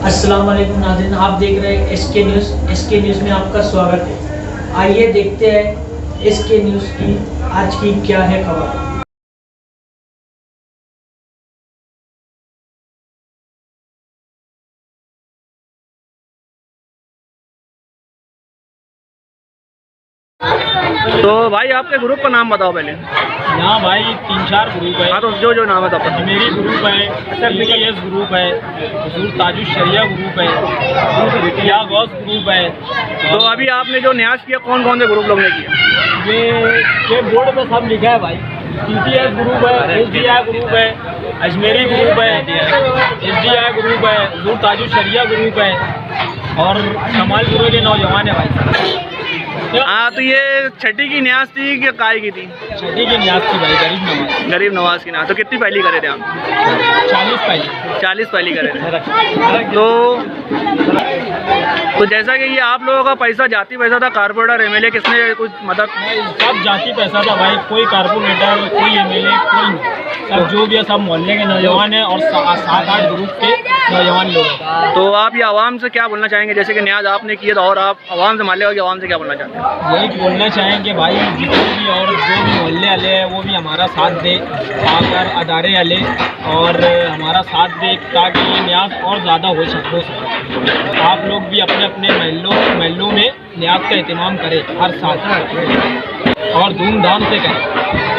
अस्सलाम वालेकुम नाज़रीन, आप देख रहे हैं एसके न्यूज़। एसके न्यूज़ में आपका स्वागत है। आइए देखते हैं एसके न्यूज़ की आज की क्या है खबर। तो भाई आपके ग्रुप का नाम बताओ पहले। यहाँ भाई 3-4 ग्रुप है। हाँ तो जो नाम है तो मेरी ग्रुप है, TTS ग्रुप है, हुजूर ताजुश शरिया ग्रुप है, या गौस ग्रुप है। तो अभी आपने जो न्यास किया कौन कौन से ग्रुप लोग ने किया? ये बोर्ड पे सब लिखा है भाई। TTS ग्रुप है, SDI ग्रुप है, अजमेरी ग्रुप है, SDI ग्रुप है, हुजूर ताजुश शरिया ग्रुप है और कमाल गुरु के नौजवान है भाई। हाँ तो ये छठी की न्यास थी कि काय की थी? छठी की न्यास थी भाई, गरीब नवाज की न्यास। तो कितनी पहली करे थे आप? 40 पहली करे थे। तो जैसा कि ये आप लोगों का पैसा जाती पैसा था, कारपोरेटर MLA किसने कुछ मदद? सब जाती पैसा था भाई, कोई कारपोरेटर कोई MLA कोई सब जो भी है सब मोहल्ले के नौजवान है और 7-8 ग्रुप के नौजवान लोग हैं। तो आप ये आवाम से क्या बोलना चाहेंगे, जैसे कि न्याज आपने किया था और आप आवाम से मान लिया कि आवाम से क्या बोलना चाहते हैं? यही बोलना चाहेंगे भाई, जितने भी और जो भी मोहल्ले वाले हैं वो भी हमारा साथ दे, आकर अदारे वाले और हमारा साथ दे ताकि ये न्याज और ज़्यादा हो सके। आप लोग भी अपने अपने महलों में न्याज का एहतमाम करें हर साल और धूमधाम से करें।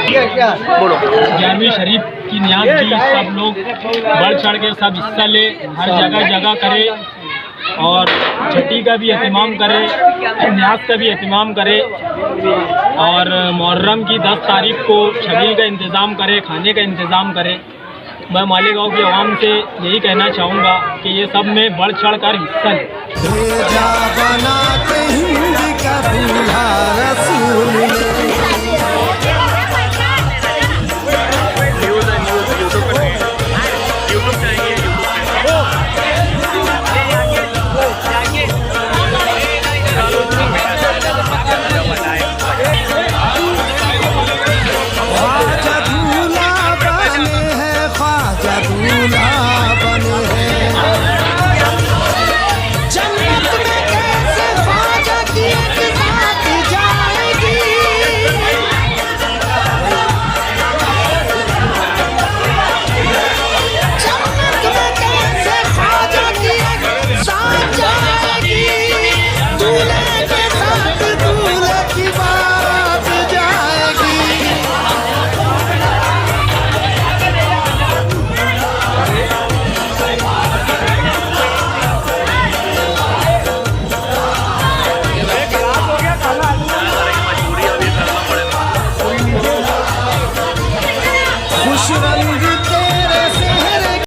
बोलो। 11वीं शरीफ की न्याज की सब लोग बढ़ चढ़ के सब हिस्सा ले, हर जगह जगह करे और छठी का भी एहतमाम करे, न्याज का भी एहतमाम करे और मुहर्रम की 10 तारीख को शबील का इंतज़ाम करे, खाने का इंतज़ाम करे। मैं मालेगांव की आवाम से यही कहना चाहूँगा कि ये सब में बढ़ चढ़ कर हिस्सा लें।